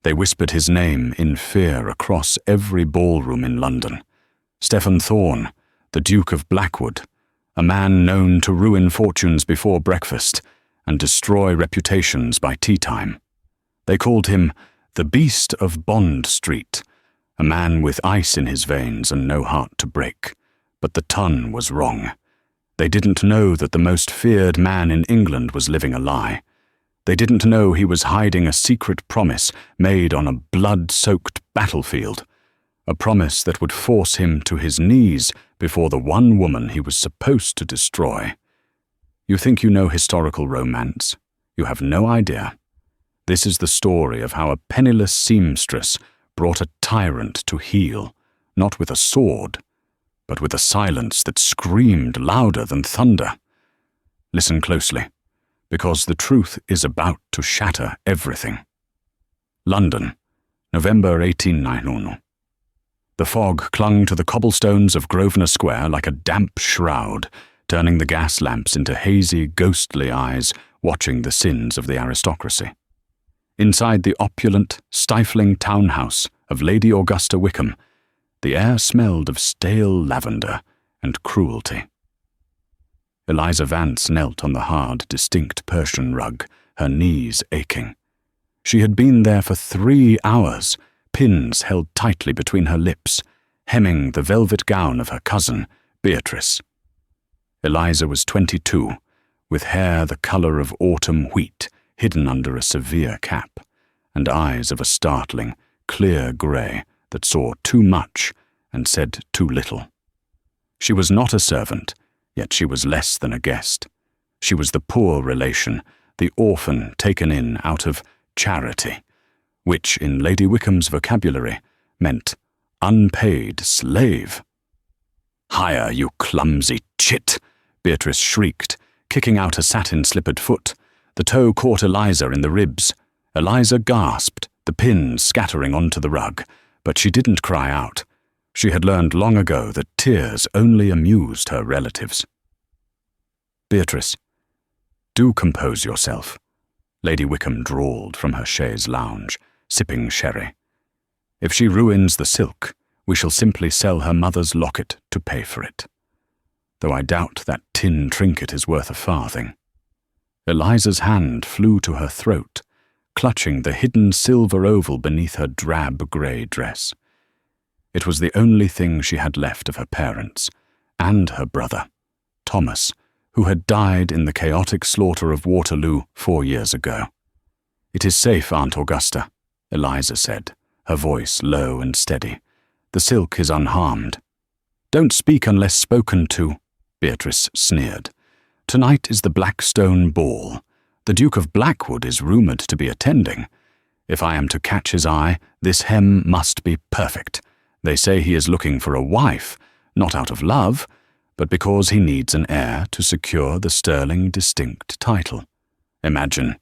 They whispered his name in fear across every ballroom in London. Stephen Thorne, the Duke of Blackwood, a man known to ruin fortunes before breakfast and destroy reputations by tea-time. They called him the Beast of Bond Street, a man with ice in his veins and no heart to break. But the ton was wrong. They didn't know that the most feared man in England was living a lie. They didn't know he was hiding a secret promise made on a blood-soaked battlefield, a promise that would force him to his knees before the one woman he was supposed to destroy. You think you know historical romance? You have no idea. This is the story of how a penniless seamstress brought a tyrant to heel, not with a sword, but with a silence that screamed louder than thunder. Listen closely, because the truth is about to shatter everything. London, November 1891. The fog clung to the cobblestones of Grosvenor Square like a damp shroud, turning the gas lamps into hazy, ghostly eyes watching the sins of the aristocracy. Inside the opulent, stifling townhouse of Lady Augusta Wickham, the air smelled of stale lavender and cruelty. Eliza Vance knelt on the hard, distinct Persian rug, her knees aching. She had been there for 3 hours, pins held tightly between her lips, hemming the velvet gown of her cousin, Beatrice. Eliza was 22, with hair the colour of autumn wheat hidden under a severe cap, and eyes of a startling, clear grey that saw too much and said too little. She was not a servant, yet she was less than a guest. She was the poor relation, the orphan taken in out of charity, which in Lady Wickham's vocabulary meant unpaid slave. "Higher, you clumsy chit!" Beatrice shrieked, kicking out a satin-slippered foot. The toe caught Eliza in the ribs. Eliza gasped, the pins scattering onto the rug, but she didn't cry out. She had learned long ago that tears only amused her relatives. "Beatrice, do compose yourself," Lady Wickham drawled from her chaise lounge, sipping sherry. "If she ruins the silk, we shall simply sell her mother's locket to pay for it. Though I doubt that tin trinket is worth a farthing." Eliza's hand flew to her throat, clutching the hidden silver oval beneath her drab grey dress. It was the only thing she had left of her parents, and her brother, Thomas, who had died in the chaotic slaughter of Waterloo 4 years ago. "It is safe, Aunt Augusta," Eliza said, her voice low and steady. "The silk is unharmed." "Don't speak unless spoken to," Beatrice sneered. "Tonight is the Blackstone Ball. The Duke of Blackwood is rumoured to be attending. If I am to catch his eye, this hem must be perfect. They say he is looking for a wife, not out of love, but because he needs an heir to secure the sterling distinct title. Imagine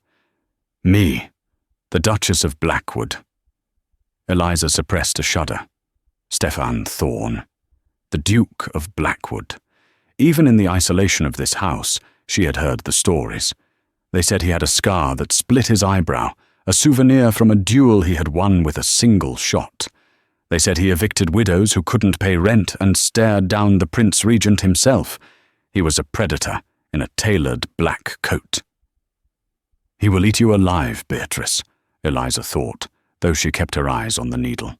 me, the Duchess of Blackwood." Eliza suppressed a shudder. Stephen Thorne, the Duke of Blackwood. Even in the isolation of this house, she had heard the stories. They said he had a scar that split his eyebrow, a souvenir from a duel he had won with a single shot. They said he evicted widows who couldn't pay rent and stared down the Prince Regent himself. He was a predator in a tailored black coat. "He will eat you alive, Beatrice," Eliza thought, though she kept her eyes on the needle.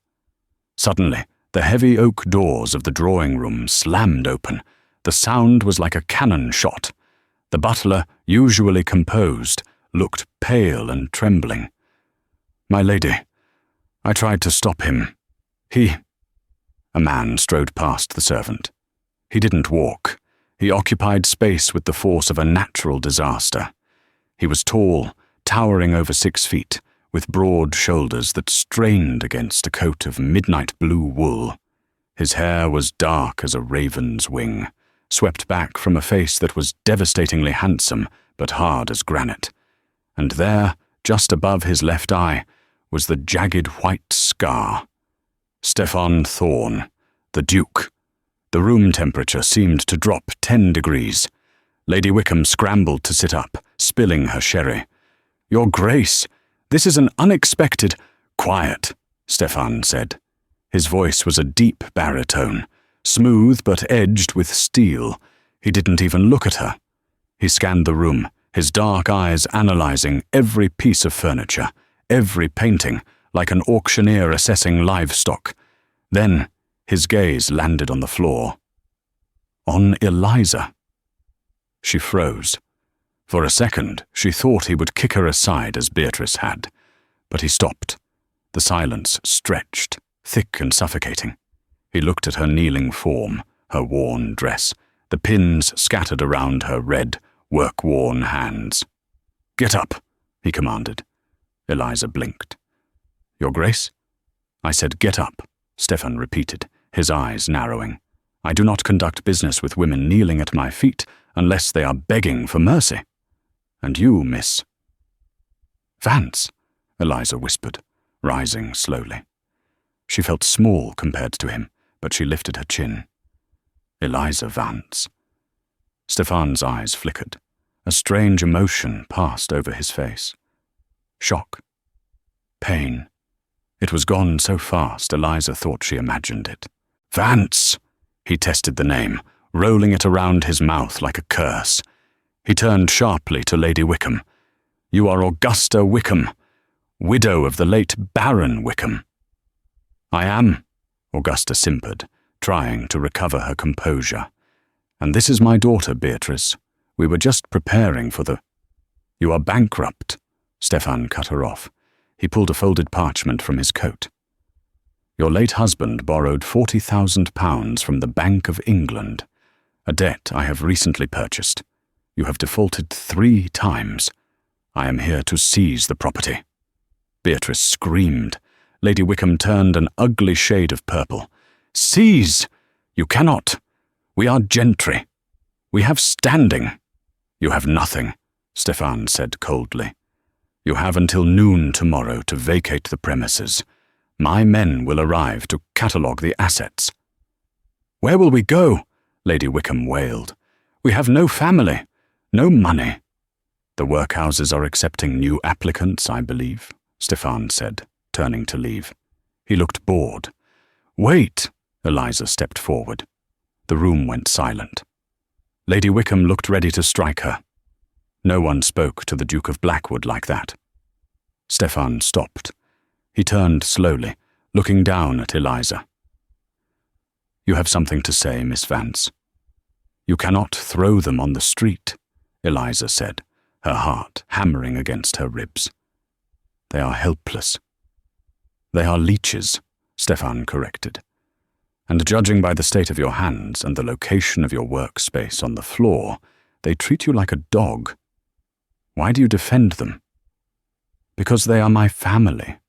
Suddenly, the heavy oak doors of the drawing-room slammed open. The sound was like a cannon shot. The butler, usually composed, looked pale and trembling. "My lady, I tried to stop him. A man strode past the servant. He didn't walk. He occupied space with the force of a natural disaster. He was tall, towering over 6 feet, with broad shoulders that strained against a coat of midnight blue wool. His hair was dark as a raven's wing, swept back from a face that was devastatingly handsome but hard as granite. And there, just above his left eye, was the jagged white scar. Stephen Thorne, the Duke. The room temperature seemed to drop 10 degrees. Lady Wickham scrambled to sit up, spilling her sherry. "Your Grace, this is an unexpected, Quiet, Stefan said. His voice was a deep baritone, smooth but edged with steel. He didn't even look at her. He scanned the room, his dark eyes analyzing every piece of furniture, every painting, like an auctioneer assessing livestock. Then his gaze landed on the floor. On Eliza. She froze. For a second, she thought he would kick her aside as Beatrice had, but he stopped. The silence stretched, thick and suffocating. He looked at her kneeling form, her worn dress, the pins scattered around her red, work-worn hands. "Get up," he commanded. Eliza blinked. "Your Grace?" "I said get up," Stefan repeated, his eyes narrowing. "I do not conduct business with women kneeling at my feet unless they are begging for mercy. And you, miss—" "Vance," Eliza whispered, rising slowly. She felt small compared to him, but she lifted her chin. Eliza Vance. Stefan's eyes flickered. A strange emotion passed over his face. Shock. Pain. It was gone so fast, Eliza thought she imagined it. "Vance!" He tested the name, rolling it around his mouth like a curse. He turned sharply to Lady Wickham. "You are Augusta Wickham, widow of the late Baron Wickham." "I am," Augusta simpered, trying to recover her composure. "And this is my daughter, Beatrice. We were just preparing for the—" "You are bankrupt," Stefan cut her off. He pulled a folded parchment from his coat. "Your late husband borrowed £40,000 from the Bank of England, a debt I have recently purchased. You have defaulted 3 times. I am here to seize the property." Beatrice screamed. Lady Wickham turned an ugly shade of purple. "Seize! You cannot. We are gentry. We have standing." "You have nothing," Stefan said coldly. "You have until noon tomorrow to vacate the premises. My men will arrive to catalogue the assets." "Where will we go?" Lady Wickham wailed. "We have no family, no money." "The workhouses are accepting new applicants, I believe," Stefan said, turning to leave. He looked bored. "Wait!" Eliza stepped forward. The room went silent. Lady Wickham looked ready to strike her. No one spoke to the Duke of Blackwood like that. Stefan stopped. He turned slowly, looking down at Eliza. "You have something to say, Miss Vance." "You cannot throw them on the street," Eliza said, her heart hammering against her ribs. "They are helpless." "They are leeches," Stefan corrected. "And judging by the state of your hands and the location of your workspace on the floor, they treat you like a dog. Why do you defend them?" "Because they are my family,"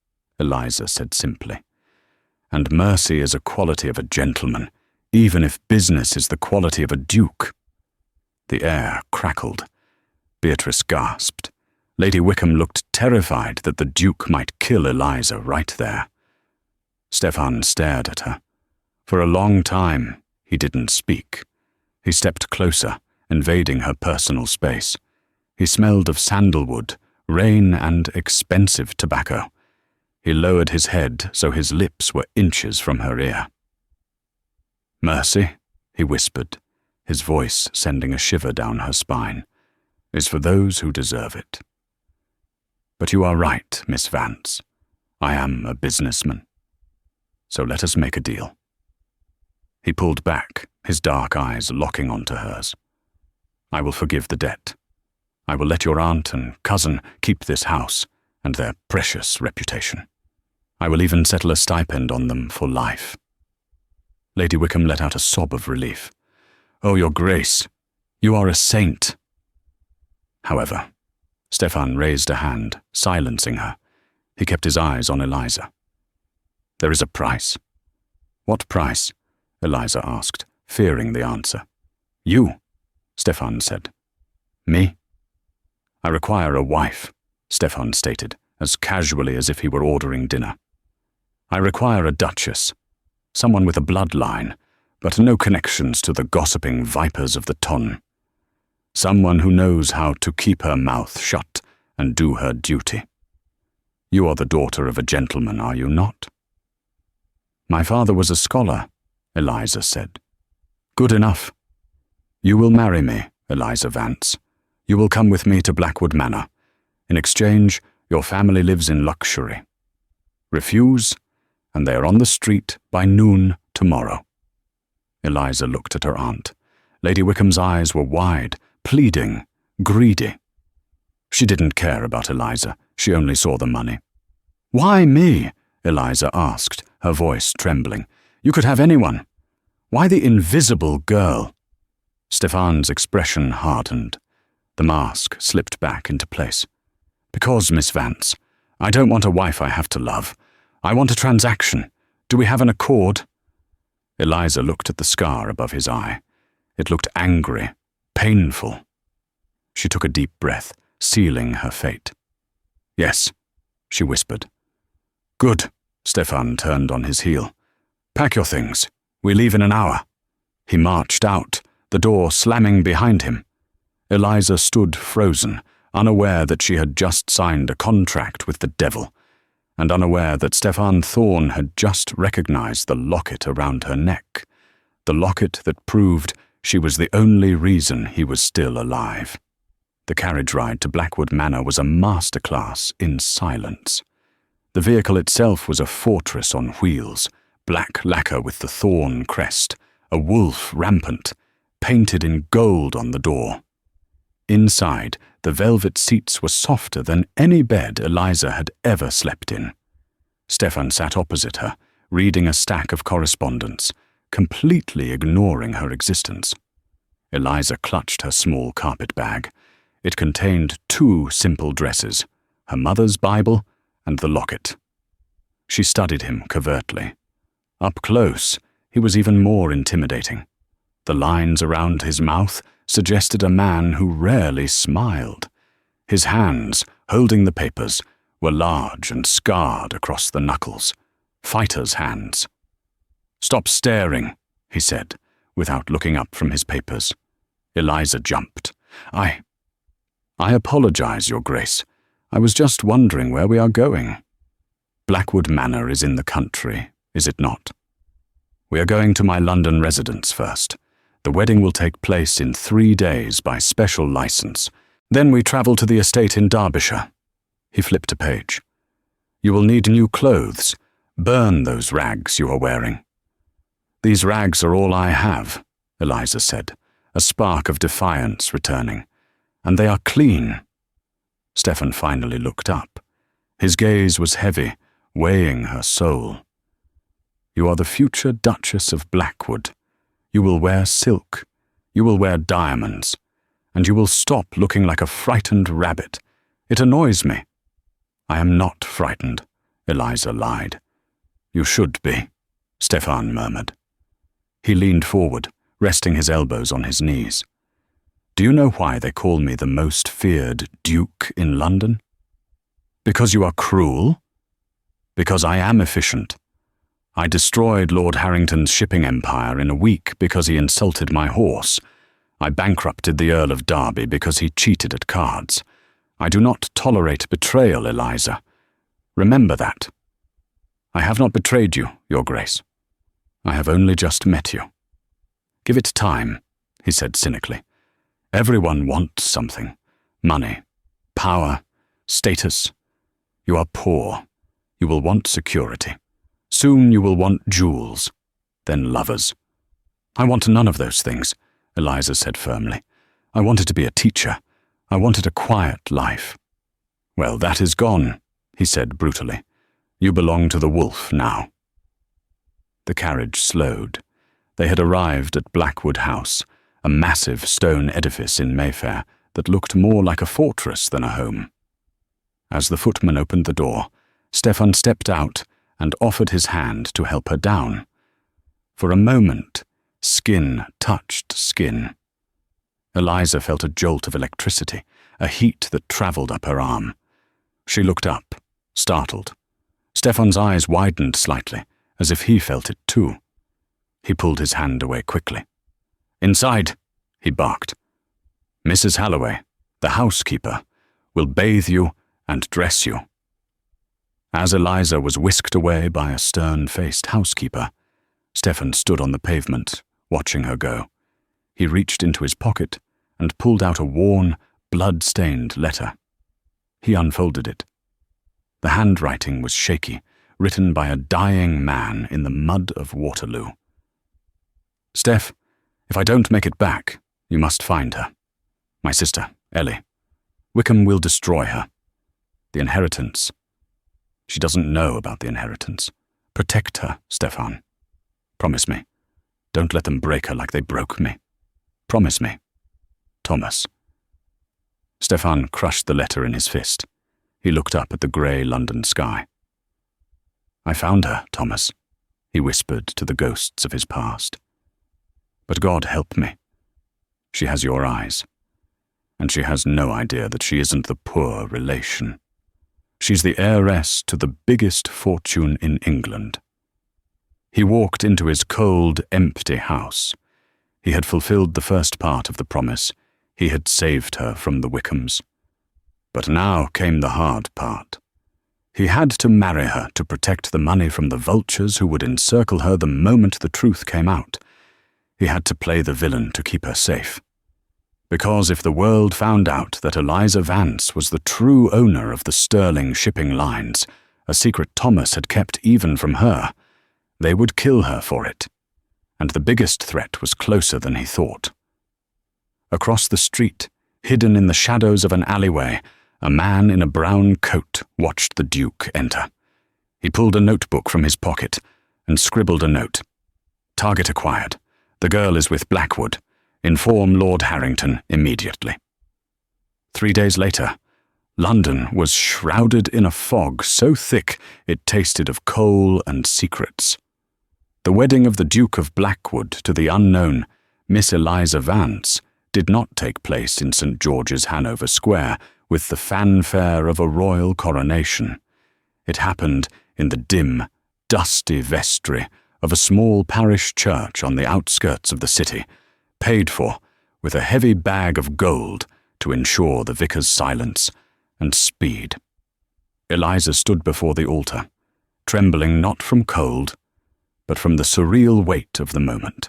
Eliza said simply. "And mercy is a quality of a gentleman, even if business is the quality of a duke." The air crackled. Beatrice gasped. Lady Wickham looked terrified that the Duke might kill Eliza right there. Stefan stared at her. For a long time, he didn't speak. He stepped closer, invading her personal space. He smelled of sandalwood, rain, and expensive tobacco. He lowered his head so his lips were inches from her ear. "Mercy," he whispered, his voice sending a shiver down her spine, "is for those who deserve it. But you are right, Miss Vance. I am a businessman. So let us make a deal." He pulled back, his dark eyes locking onto hers. "I will forgive the debt. I will let your aunt and cousin keep this house and their precious reputation. I will even settle a stipend on them for life." Lady Wickham let out a sob of relief. "Oh, Your Grace, you are a saint." However, Stefan raised a hand, silencing her. He kept his eyes on Eliza. "There is a price." "What price?" Eliza asked, fearing the answer. "You," Stefan said. "Me?" "I require a wife," Stefan stated, as casually as if he were ordering dinner. "I require a duchess, someone with a bloodline, but no connections to the gossiping vipers of the ton. Someone who knows how to keep her mouth shut and do her duty." You are the daughter of a gentleman, are you not?" "My father was a scholar," Eliza said. "Good enough. You will marry me, Eliza Vance. You will come with me to Blackwood Manor. In exchange, your family lives in luxury. Refuse, and they are on the street by noon tomorrow." Eliza looked at her aunt. Lady Wickham's eyes were wide, pleading, greedy. She didn't care about Eliza. She only saw the money. "Why me?" Eliza asked, her voice trembling. "You could have anyone. Why the invisible girl?" Stefan's expression hardened. The mask slipped back into place. "Because, Miss Vance, I don't want a wife I have to love. I want a transaction. Do we have an accord?" Eliza looked at the scar above his eye. It looked angry, painful. She took a deep breath, sealing her fate. "Yes," she whispered. "Good." Stefan turned on his heel. "Pack your things. We leave in an hour." He marched out, the door slamming behind him. Eliza stood frozen, unaware that she had just signed a contract with the devil, and unaware that Stefan Thorne had just recognized the locket around her neck, the locket that proved she was the only reason he was still alive. The carriage ride to Blackwood Manor was a masterclass in silence. The vehicle itself was a fortress on wheels, black lacquer with the Thorne crest, a wolf rampant, painted in gold on the door. Inside, the velvet seats were softer than any bed Eliza had ever slept in. Stefan sat opposite her, reading a stack of correspondence, completely ignoring her existence. Eliza clutched her small carpet bag. It contained 2 simple dresses, her mother's Bible and the locket. She studied him covertly. Up close, he was even more intimidating. The lines around his mouth suggested a man who rarely smiled. His hands, holding the papers, were large and scarred across the knuckles, fighter's hands. "Stop staring," he said, without looking up from his papers. Eliza jumped. I apologize, Your Grace. I was just wondering where we are going." "Blackwood Manor is in the country, is it not?" "We are going to my London residence first. The wedding will take place in 3 days by special license. Then we travel to the estate in Derbyshire." He flipped a page. "You will need new clothes. Burn those rags you are wearing." "These rags are all I have," Eliza said, a spark of defiance returning. "And they are clean." Stefan finally looked up. His gaze was heavy, weighing her soul. "You are the future Duchess of Blackwood. You will wear silk. You will wear diamonds. And you will stop looking like a frightened rabbit. It annoys me." "I am not frightened," Eliza lied. "You should be," Stefan murmured. He leaned forward, resting his elbows on his knees. "Do you know why they call me the most feared Duke in London? Because you are cruel? Because I am efficient. I destroyed Lord Harrington's shipping empire in a week because he insulted my horse. I bankrupted the Earl of Derby because he cheated at cards. I do not tolerate betrayal, Eliza. Remember that. I have not betrayed you, Your Grace. I have only just met you." "Give it time," he said cynically. "Everyone wants something. Money, power, status. You are poor. You will want security. Soon you will want jewels, then lovers." "I want none of those things," Eliza said firmly. "I wanted to be a teacher. I wanted a quiet life." "Well, that is gone," he said brutally. "You belong to the wolf now." The carriage slowed. They had arrived at Blackwood House, a massive stone edifice in Mayfair that looked more like a fortress than a home. As the footman opened the door, Stefan stepped out and offered his hand to help her down. For a moment, skin touched skin. Eliza felt a jolt of electricity, a heat that travelled up her arm. She looked up, startled. Stefan's eyes widened slightly, as if he felt it too. He pulled his hand away quickly. "Inside," he barked. "Mrs. Halloway, the housekeeper, will bathe you and dress you." As Eliza was whisked away by a stern-faced housekeeper, Stefan stood on the pavement, watching her go. He reached into his pocket and pulled out a worn, blood-stained letter. He unfolded it. The handwriting was shaky, written by a dying man in the mud of Waterloo. "Steph, if I don't make it back, you must find her. My sister, Ellie. Wickham will destroy her. The inheritance. She doesn't know about the inheritance. Protect her, Stefan. Promise me. Don't let them break her like they broke me. Promise me. Thomas." Stefan crushed the letter in his fist. He looked up at the grey London sky. "I found her, Thomas," he whispered to the ghosts of his past. "But God help me. She has your eyes. And she has no idea that she isn't the poor relation. She's the heiress to the biggest fortune in England." He walked into his cold, empty house. He had fulfilled the first part of the promise. He had saved her from the Wickhams. But now came the hard part. He had to marry her to protect the money from the vultures who would encircle her the moment the truth came out. He had to play the villain to keep her safe. Because if the world found out that Eliza Vance was the true owner of the Sterling shipping lines, a secret Thomas had kept even from her, they would kill her for it. And the biggest threat was closer than he thought. Across the street, hidden in the shadows of an alleyway, a man in a brown coat watched the Duke enter. He pulled a notebook from his pocket and scribbled a note. "Target acquired. The girl is with Blackwood. Inform Lord Harrington immediately." 3 days later, London was shrouded in a fog so thick it tasted of coal and secrets. The wedding of the Duke of Blackwood to the unknown Miss Eliza Vance did not take place in St. George's, Hanover Square, with the fanfare of a royal coronation. It happened in the dim, dusty vestry of a small parish church on the outskirts of the city, paid for with a heavy bag of gold to ensure the vicar's silence and speed. Eliza stood before the altar, trembling not from cold, but from the surreal weight of the moment.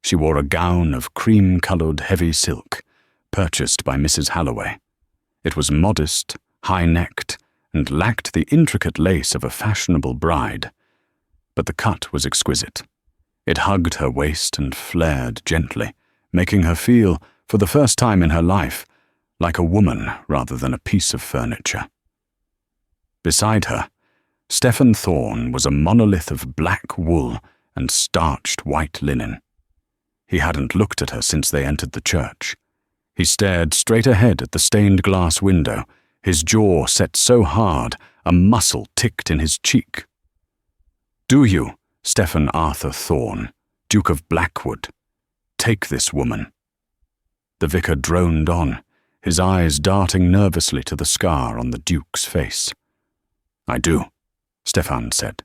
She wore a gown of cream-coloured heavy silk, purchased by Mrs. Halloway. It was modest, high-necked, and lacked the intricate lace of a fashionable bride, but the cut was exquisite. It hugged her waist and flared gently, making her feel, for the first time in her life, like a woman rather than a piece of furniture. Beside her, Stephen Thorne was a monolith of black wool and starched white linen. He hadn't looked at her since they entered the church. He stared straight ahead at the stained glass window, his jaw set so hard a muscle ticked in his cheek. "Do you, Stephen Arthur Thorne, Duke of Blackwood, take this woman?" The vicar droned on, his eyes darting nervously to the scar on the Duke's face. "I do," Stefan said.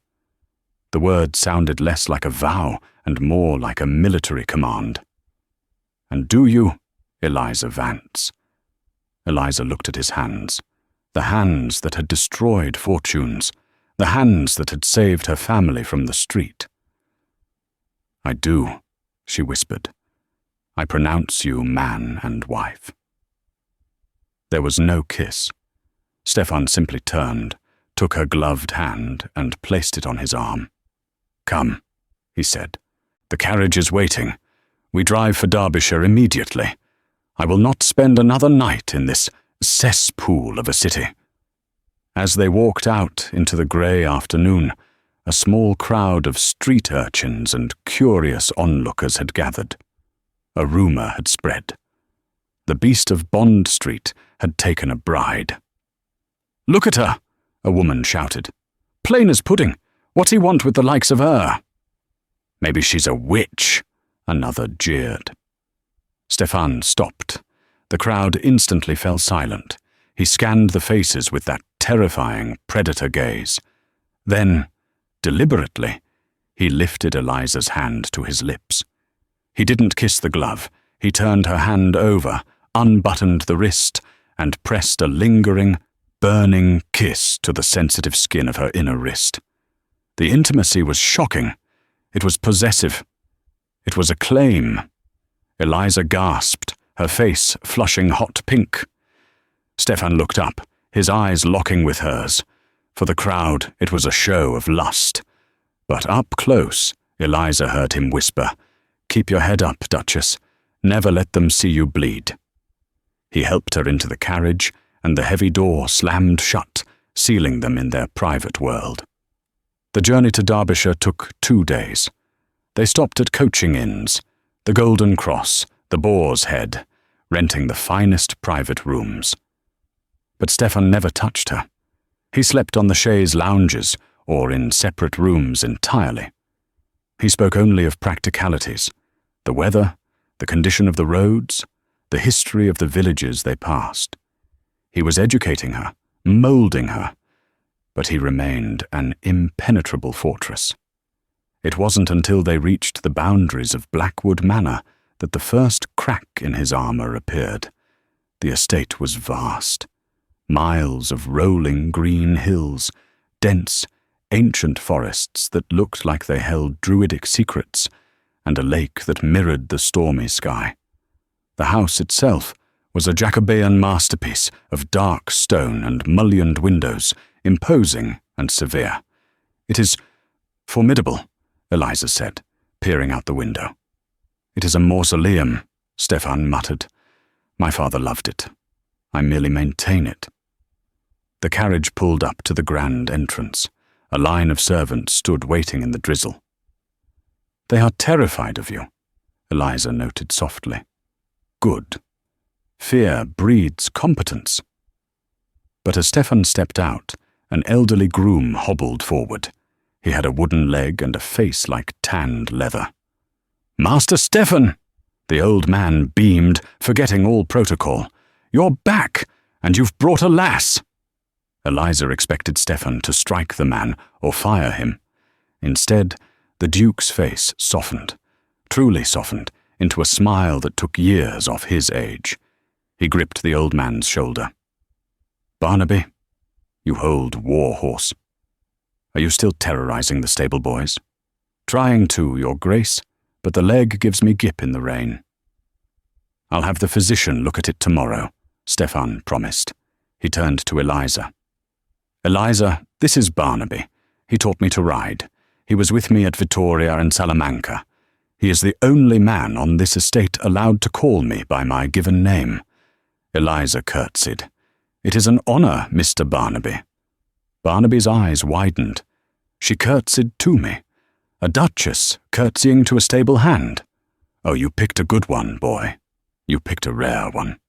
The word sounded less like a vow and more like a military command. "And do you, Eliza Vance?" Eliza looked at his hands, the hands that had destroyed fortunes, the hands that had saved her family from the street. "I do," she whispered. "I pronounce you man and wife." There was no kiss. Stefan simply turned, took her gloved hand, and placed it on his arm. "Come," he said. "The carriage is waiting. We drive for Derbyshire immediately. I will not spend another night in this cesspool of a city." As they walked out into the grey afternoon, a small crowd of street urchins and curious onlookers had gathered. A rumour had spread. The beast of Bond Street had taken a bride. "Look at her!" a woman shouted. "Plain as pudding. What's he want with the likes of her?" "Maybe she's a witch," another jeered. Stefan stopped. The crowd instantly fell silent. He scanned the faces with that terrifying predator gaze. Then, deliberately, he lifted Eliza's hand to his lips. He didn't kiss the glove. He turned her hand over, unbuttoned the wrist, and pressed a lingering, burning kiss to the sensitive skin of her inner wrist. The intimacy was shocking. It was possessive. It was a claim. Eliza gasped, her face flushing hot pink. Stefan looked up, his eyes locking with hers. For the crowd, it was a show of lust. But up close, Eliza heard him whisper, "Keep your head up, Duchess. Never let them see you bleed." He helped her into the carriage, and the heavy door slammed shut, sealing them in their private world. The journey to Derbyshire took 2 days. They stopped at coaching inns, the Golden Cross, the Boar's Head, renting the finest private rooms. But Stefan never touched her. He slept on the chaise lounges or in separate rooms entirely. He spoke only of practicalities, the weather, the condition of the roads, the history of the villages they passed. He was educating her, moulding her, but he remained an impenetrable fortress. It wasn't until they reached the boundaries of Blackwood Manor that the first crack in his armour appeared. The estate was vast. Miles of rolling green hills, dense, ancient forests that looked like they held druidic secrets, and a lake that mirrored the stormy sky. The house itself was a Jacobean masterpiece of dark stone and mullioned windows, imposing and severe. "It is formidable," Eliza said, peering out the window. "It is a mausoleum," Stefan muttered. "My father loved it. I merely maintain it." The carriage pulled up to the grand entrance. A line of servants stood waiting in the drizzle. "They are terrified of you," Eliza noted softly. "Good. Fear breeds competence." But as Stefan stepped out, an elderly groom hobbled forward. He had a wooden leg and a face like tanned leather. "Master Stefan!" The old man beamed, forgetting all protocol. "You're back, and you've brought a lass." Eliza expected Stefan to strike the man or fire him. Instead, the Duke's face softened, truly softened, into a smile that took years off his age. He gripped the old man's shoulder. "Barnaby, you old war horse. Are you still terrorizing the stable boys?" "Trying to, Your Grace, but the leg gives me gip in the rain." "I'll have the physician look at it tomorrow," Stefan promised. He turned to Eliza. "Eliza, this is Barnaby. He taught me to ride. He was with me at Vittoria and Salamanca. He is the only man on this estate allowed to call me by my given name." Eliza curtsied. "It is an honor, Mr. Barnaby." Barnaby's eyes widened. She curtsied to me. A duchess curtsying to a stable hand. "Oh, you picked a good one, boy. You picked a rare one."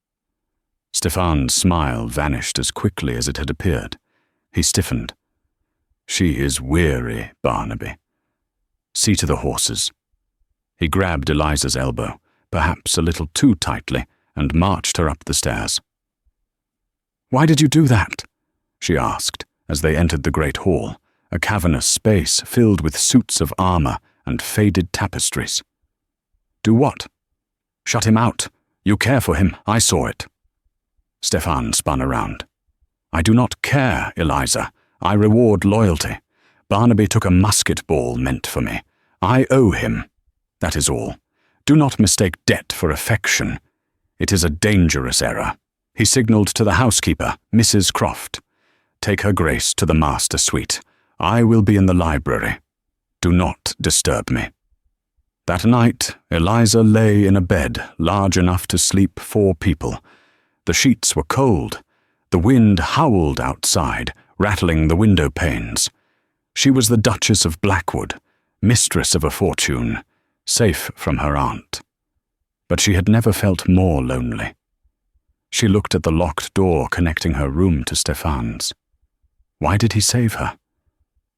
Stefan's smile vanished as quickly as it had appeared. He stiffened. "She is weary, Barnaby. See to the horses." He grabbed Eliza's elbow, perhaps a little too tightly, and marched her up the stairs. "Why did you do that?" she asked, as they entered the great hall, a cavernous space filled with suits of armour and faded tapestries. "Do what?" "Shut him out. You care for him. I saw it." Stefan spun around. "I do not care, Eliza. I reward loyalty. Barnaby took a musket ball meant for me. I owe him. That is all. Do not mistake debt for affection. It is a dangerous error." He signalled to the housekeeper, Mrs. Croft. "Take her Grace to the master suite. I will be in the library. Do not disturb me." That night, Eliza lay in a bed large enough to sleep 4 people. The sheets were cold. The wind howled outside, rattling the window panes. She was the Duchess of Blackwood, mistress of a fortune, safe from her aunt. But she had never felt more lonely. She looked at the locked door connecting her room to Stefan's. Why did he save her?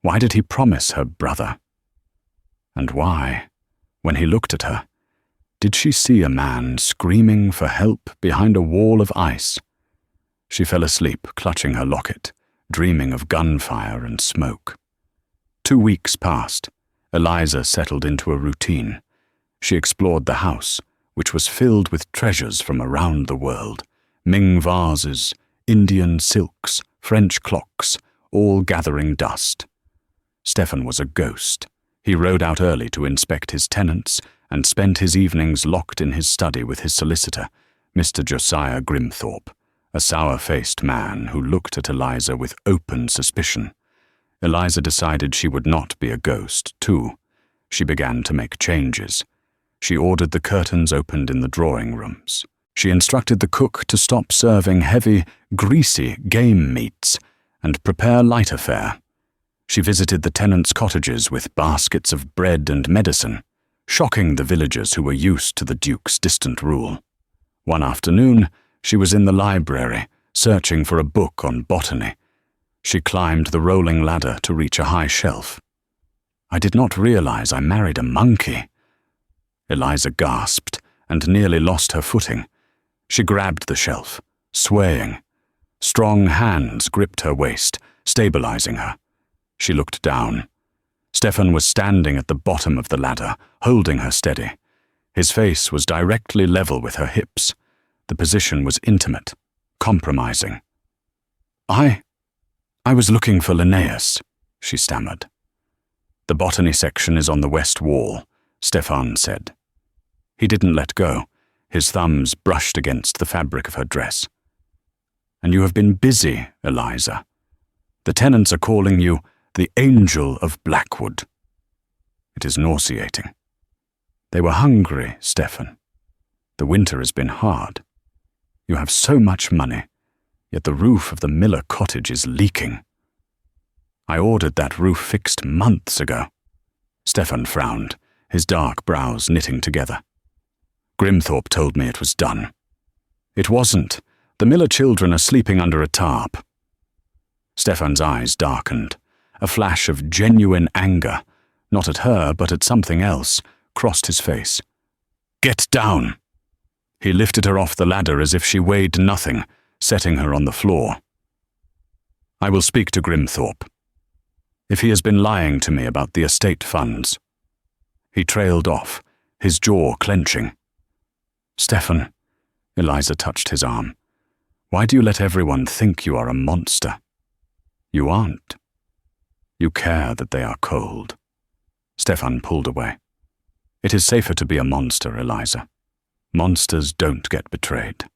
Why did he promise her brother? And why, when he looked at her, did she see a man screaming for help behind a wall of ice? She fell asleep, clutching her locket, dreaming of gunfire and smoke. 2 weeks passed. Eliza settled into a routine. She explored the house, which was filled with treasures from around the world. Ming vases, Indian silks, French clocks, all gathering dust. Stefan was a ghost. He rode out early to inspect his tenants and spent his evenings locked in his study with his solicitor, Mr. Josiah Grimthorpe, a sour-faced man who looked at Eliza with open suspicion. Eliza decided she would not be a ghost, too. She began to make changes. She ordered the curtains opened in the drawing rooms. She instructed the cook to stop serving heavy, greasy game meats and prepare lighter fare. She visited the tenants' cottages with baskets of bread and medicine, shocking the villagers who were used to the Duke's distant rule. One afternoon, she was in the library, searching for a book on botany. She climbed the rolling ladder to reach a high shelf. "I did not realize I married a monkey." Eliza gasped and nearly lost her footing. She grabbed the shelf, swaying. Strong hands gripped her waist, stabilizing her. She looked down. Stefan was standing at the bottom of the ladder, holding her steady. His face was directly level with her hips. The position was intimate, compromising. I was looking for Linnaeus," she stammered. "The botany section is on the west wall," Stefan said. He didn't let go. His thumbs brushed against the fabric of her dress. "And you have been busy, Eliza. The tenants are calling you the Angel of Blackwood. It is nauseating. They were hungry, Stefan. The winter has been hard. You have so much money, yet the roof of the Miller cottage is leaking. I ordered that roof fixed months ago." Stefan frowned, his dark brows knitting together. "Grimthorpe told me it was done." "It wasn't. The Miller children are sleeping under a tarp." Stefan's eyes darkened. A flash of genuine anger, not at her but at something else, crossed his face. "Get down!" He lifted her off the ladder as if she weighed nothing, setting her on the floor. "I will speak to Grimthorpe. If he has been lying to me about the estate funds." He trailed off, his jaw clenching. "Stefan," Eliza touched his arm, "why do you let everyone think you are a monster? You aren't. You care that they are cold." Stefan pulled away. "It is safer to be a monster, Eliza. Monsters don't get betrayed.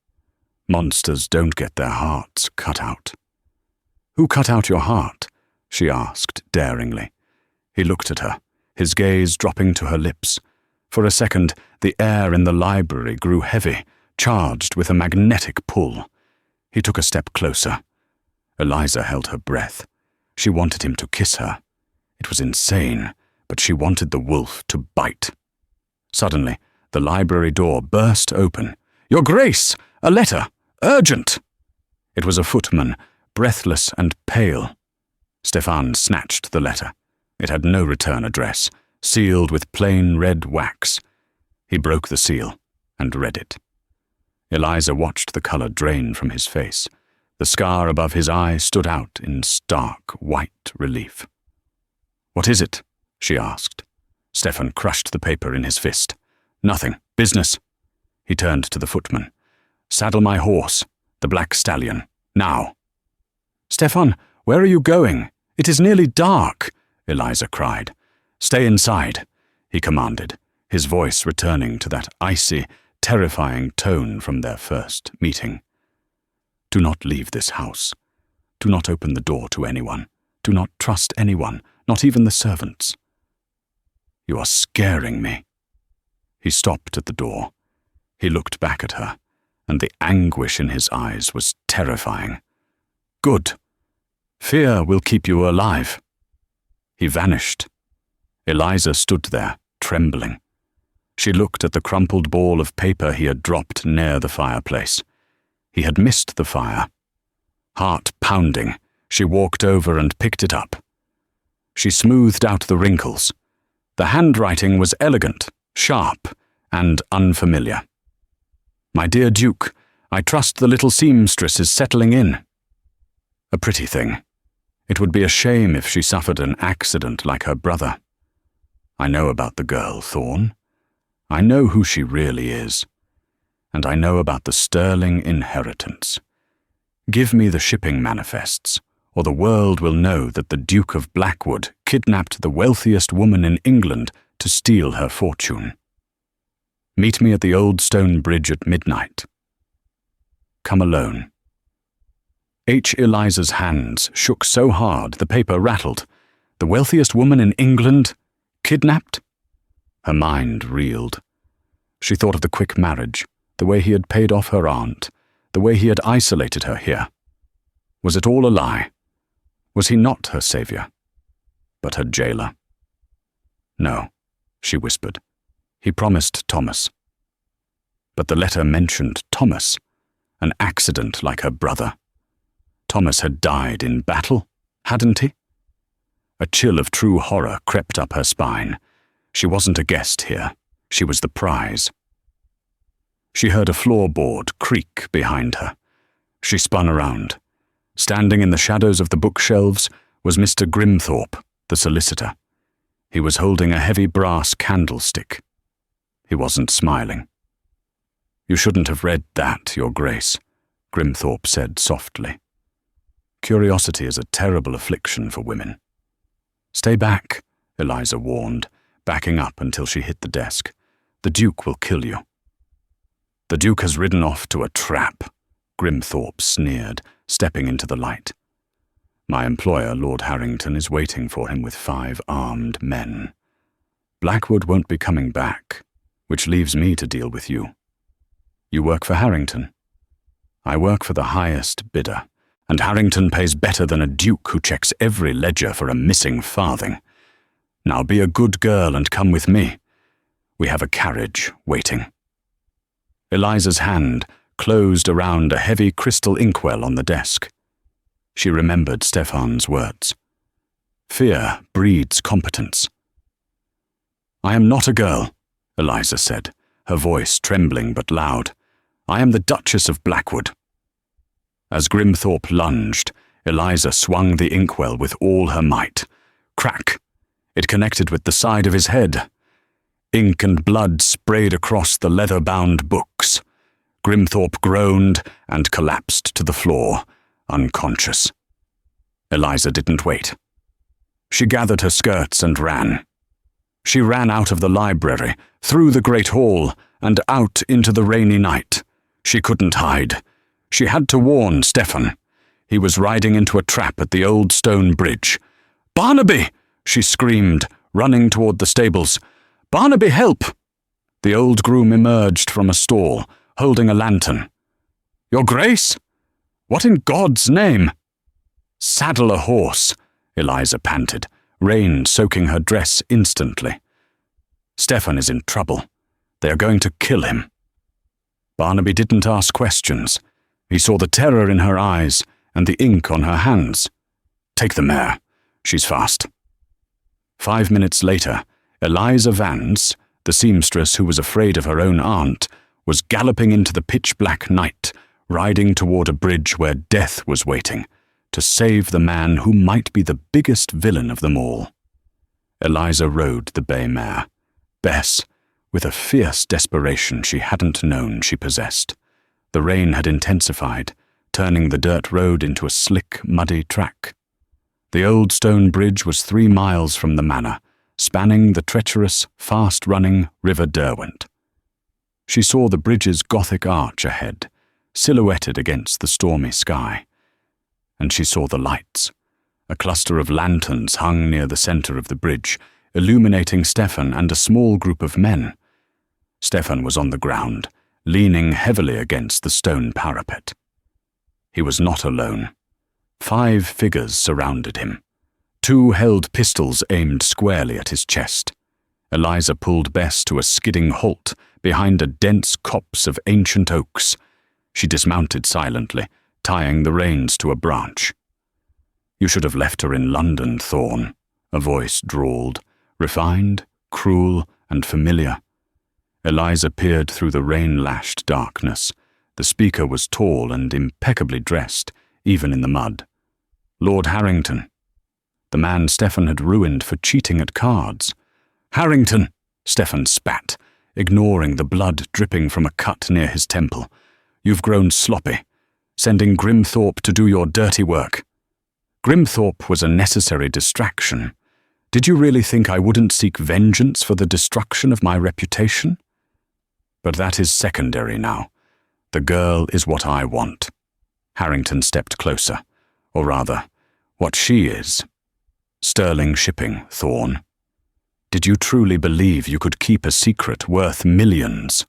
Monsters don't get their hearts cut out." "Who cut out your heart?" she asked daringly. He looked at her, his gaze dropping to her lips. For a second, the air in the library grew heavy, charged with a magnetic pull. He took a step closer. Eliza held her breath. She wanted him to kiss her. It was insane, but she wanted the wolf to bite. Suddenly, the library door burst open. "Your Grace! A letter! Urgent!" It was a footman, breathless and pale. Stefan snatched the letter. It had no return address, sealed with plain red wax. He broke the seal and read it. Eliza watched the color drain from his face. The scar above his eye stood out in stark white relief. "What is it?" she asked. Stefan crushed the paper in his fist. "Nothing. Business." He turned to the footman. "Saddle my horse, the black stallion, now." "Stefan, where are you going? It is nearly dark," Eliza cried. "Stay inside," he commanded, his voice returning to that icy, terrifying tone from their first meeting. "Do not leave this house. Do not open the door to anyone. Do not trust anyone, not even the servants." "You are scaring me." He stopped at the door. He looked back at her, and the anguish in his eyes was terrifying. "Good. Fear will keep you alive." He vanished. Eliza stood there, trembling. She looked at the crumpled ball of paper he had dropped near the fireplace. He had missed the fire. Heart pounding, she walked over and picked it up. She smoothed out the wrinkles. The handwriting was elegant, sharp, and unfamiliar. "My dear Duke, I trust the little seamstress is settling in." A pretty thing. It would be a shame if she suffered an accident like her brother. I know about the girl, Thorne. I know who she really is. And I know about the sterling inheritance. Give me the shipping manifests, or the world will know that the Duke of Blackwood kidnapped the wealthiest woman in England to steal her fortune. Meet me at the old stone bridge at midnight. Come alone." H. Eliza's hands shook so hard the paper rattled. The wealthiest woman in England? Kidnapped? Her mind reeled. She thought of the quick marriage, the way he had paid off her aunt, the way he had isolated her here. Was it all a lie? Was he not her saviour, but her jailer? "No," she whispered. "He promised Thomas." But the letter mentioned Thomas, an accident like her brother. Thomas had died in battle, hadn't he? A chill of true horror crept up her spine. She wasn't a guest here. She was the prize. She heard a floorboard creak behind her. She spun around. Standing in the shadows of the bookshelves was Mr. Grimthorpe, the solicitor. He was holding a heavy brass candlestick. He wasn't smiling. "You shouldn't have read that, Your Grace," Grimthorpe said softly. "Curiosity is a terrible affliction for women." "Stay back," Eliza warned, backing up until she hit the desk. "The Duke will kill you." "The Duke has ridden off to a trap," Grimthorpe sneered, stepping into the light. "My employer, Lord Harrington, is waiting for him with 5 armed men. Blackwood won't be coming back, which leaves me to deal with you. You work for Harrington. I work for the highest bidder, and Harrington pays better than a duke who checks every ledger for a missing farthing. Now be a good girl and come with me. We have a carriage waiting." Eliza's hand closed around a heavy crystal inkwell on the desk. She remembered Stefan's words. Fear breeds competence. "I am not a girl," Eliza said, her voice trembling but loud. "I am the Duchess of Blackwood." As Grimthorpe lunged, Eliza swung the inkwell with all her might. Crack! It connected with the side of his head. Ink and blood sprayed across the leather-bound books. Grimthorpe groaned and collapsed to the floor, unconscious. Eliza didn't wait. She gathered her skirts and ran. She ran out of the library, through the great hall, and out into the rainy night. She couldn't hide. She had to warn Stefan. He was riding into a trap at the old stone bridge. "Barnaby!" she screamed, running toward the stables. "Barnaby, help!" The old groom emerged from a stall, holding a lantern. "Your Grace? What in God's name?" "Saddle a horse," Eliza panted, rain soaking her dress instantly. "Stefan is in trouble. They are going to kill him." Barnaby didn't ask questions. He saw the terror in her eyes and the ink on her hands. "Take the mare. She's fast." 5 minutes later, Eliza Vance, the seamstress who was afraid of her own aunt, was galloping into the pitch-black night, riding toward a bridge where death was waiting, to save the man who might be the biggest villain of them all. Eliza rode the bay mare, Bess, with a fierce desperation she hadn't known she possessed. The rain had intensified, turning the dirt road into a slick, muddy track. The old stone bridge was 3 miles from the manor, spanning the treacherous, fast-running River Derwent. She saw the bridge's Gothic arch ahead, silhouetted against the stormy sky. And she saw the lights. A cluster of lanterns hung near the center of the bridge, illuminating Stefan and a small group of men. Stefan was on the ground, leaning heavily against the stone parapet. He was not alone. 5 figures surrounded him. 2 held pistols aimed squarely at his chest. Eliza pulled Bess to a skidding halt behind a dense copse of ancient oaks. She dismounted silently, tying the reins to a branch. "You should have left her in London, Thorne," a voice drawled, refined, cruel, and familiar. Eliza peered through the rain-lashed darkness. The speaker was tall and impeccably dressed, even in the mud. Lord Harrington. The man Stefan had ruined for cheating at cards. "Harrington!" Stefan spat, ignoring the blood dripping from a cut near his temple. "You've grown sloppy. sending Grimthorpe to do your dirty work. Grimthorpe was a necessary distraction. Did you really think I wouldn't seek vengeance for the destruction of my reputation? But that is secondary now. The girl is what I want. Harrington stepped closer, or rather, what she is. Sterling Shipping, Thorn. Did you truly believe you could keep a secret worth millions?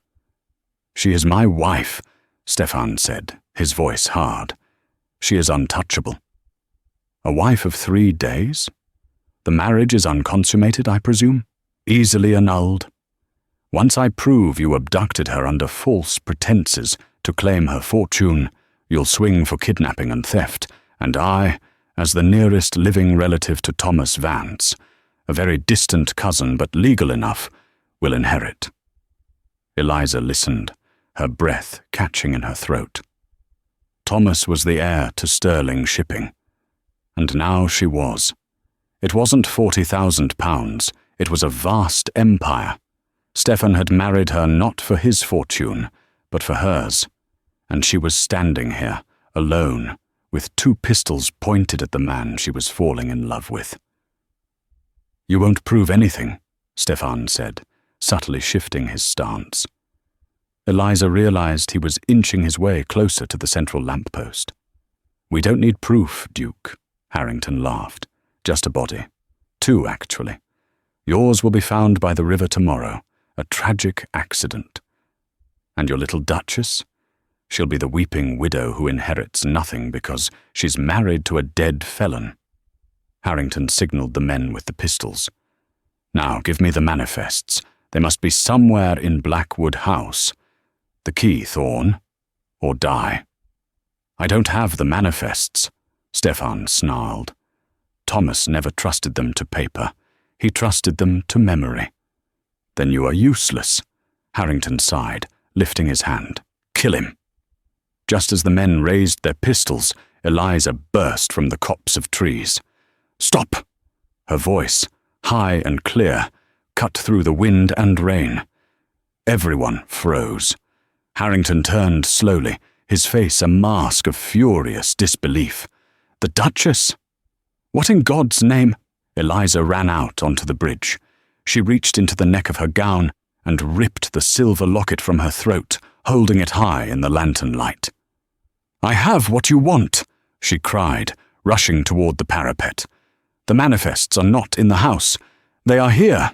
She is my wife, Stefan said, his voice hard. She is untouchable. A wife of 3 days? The marriage is unconsummated, I presume? Easily annulled? Once I prove you abducted her under false pretenses to claim her fortune, you'll swing for kidnapping and theft, and I, as the nearest living relative to Thomas Vance, a very distant cousin but legal enough, will inherit. Eliza listened, her breath catching in her throat. Thomas was the heir to Sterling Shipping. And now she was. It wasn't £40,000, it was a vast empire. Stefan had married her not for his fortune, but for hers. And she was standing here, alone, with 2 pistols pointed at the man she was falling in love with. You won't prove anything, Stefan said, subtly shifting his stance. Eliza realized he was inching his way closer to the central lamppost. We don't need proof, Duke, Harrington laughed. Just a body. 2, actually. Yours will be found by the river tomorrow, a tragic accident. And your little Duchess? She'll be the weeping widow who inherits nothing because she's married to a dead felon. Harrington signaled the men with the pistols. Now give me the manifests. They must be somewhere in Blackwood House. The key, Thorn, or die. I don't have the manifests, Stefan snarled. Thomas never trusted them to paper. He trusted them to memory. Then you are useless, Harrington sighed, lifting his hand. Kill him. Just as the men raised their pistols, Eliza burst from the copse of trees. Stop! Her voice, high and clear, cut through the wind and rain. Everyone froze. Harrington turned slowly, his face a mask of furious disbelief. The Duchess? What in God's name? Eliza ran out onto the bridge. She reached into the neck of her gown and ripped the silver locket from her throat, holding it high in the lantern light. I have what you want, she cried, rushing toward the parapet. The manifests are not in the house. They are here.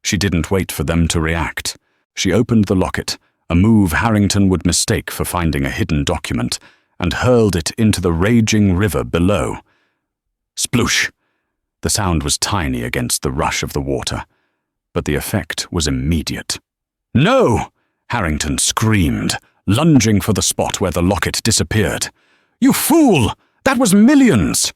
She didn't wait for them to react. She opened the locket, a move Harrington would mistake for finding a hidden document, and hurled it into the raging river below. Sploosh! The sound was tiny against the rush of the water, but the effect was immediate. No! Harrington screamed, lunging for the spot where the locket disappeared. You fool! That was millions!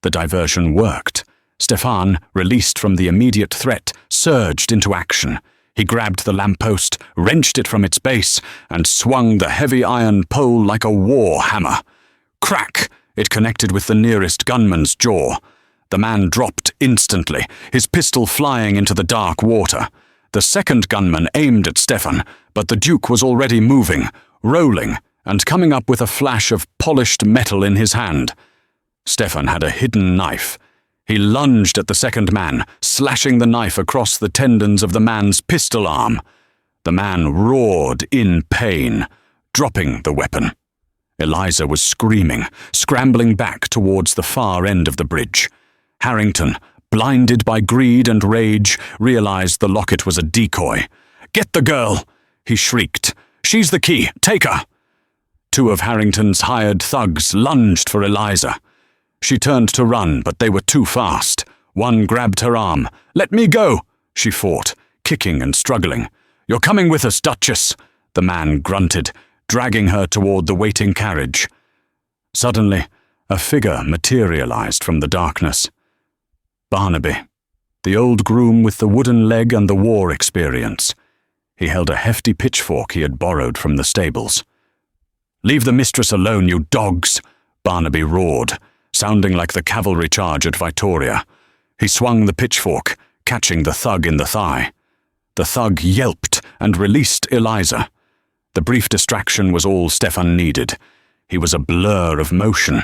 The diversion worked. Stefan, released from the immediate threat, surged into action. He grabbed the lamppost, wrenched it from its base, and swung the heavy iron pole like a war hammer. Crack! It connected with the nearest gunman's jaw. The man dropped instantly, his pistol flying into the dark water. The second gunman aimed at Stefan, but the Duke was already moving, rolling, and coming up with a flash of polished metal in his hand. Stefan had a hidden knife. He lunged at the second man, slashing the knife across the tendons of the man's pistol arm. The man roared in pain, dropping the weapon. Eliza was screaming, scrambling back towards the far end of the bridge. Harrington, blinded by greed and rage, realized the locket was a decoy. Get the girl! He shrieked. She's the key! Take her! 2 of Harrington's hired thugs lunged for Eliza. She turned to run, but they were too fast. One grabbed her arm. Let me go! She fought, kicking and struggling. You're coming with us, Duchess! The man grunted, dragging her toward the waiting carriage. Suddenly, a figure materialized from the darkness. Barnaby, the old groom with the wooden leg and the war experience. He held a hefty pitchfork he had borrowed from the stables. Leave the mistress alone, you dogs! Barnaby roared, sounding like the cavalry charge at Vitoria. He swung the pitchfork, catching the thug in the thigh. The thug yelped and released Eliza. The brief distraction was all Stefan needed. He was a blur of motion.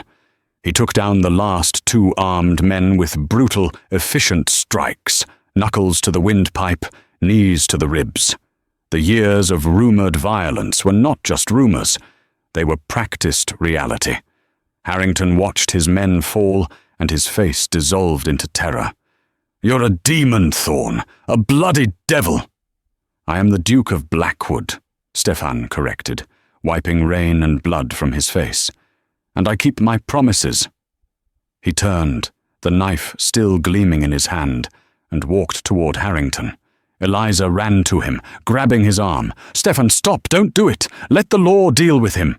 He took down the last 2 armed men with brutal, efficient strikes, knuckles to the windpipe, knees to the ribs. The years of rumored violence were not just rumors. They were practiced reality. Harrington watched his men fall, and his face dissolved into terror. "You're a demon, Thorn, a bloody devil." "I am the Duke of Blackwood," Stefan corrected, wiping rain and blood from his face. "And I keep my promises." He turned, the knife still gleaming in his hand, and walked toward Harrington. Eliza ran to him, grabbing his arm. "Stefan, stop! Don't do it! Let the law deal with him!"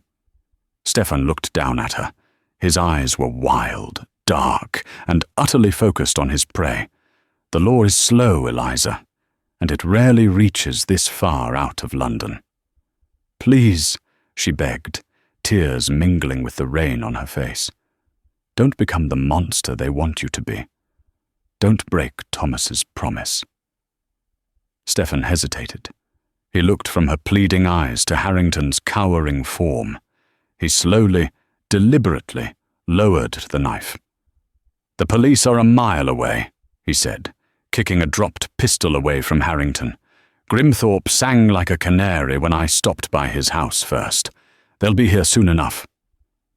Stefan looked down at her. His eyes were wild, dark, and utterly focused on his prey. "The law is slow, Eliza, and it rarely reaches this far out of London." "Please," she begged, tears mingling with the rain on her face. "Don't become the monster they want you to be. Don't break Thomas's promise." Stefan hesitated. He looked from her pleading eyes to Harrington's cowering form. He slowly, deliberately, lowered the knife. "The police are a mile away," he said, kicking a dropped pistol away from Harrington. "Grimthorpe sang like a canary when I stopped by his house first. They'll be here soon enough.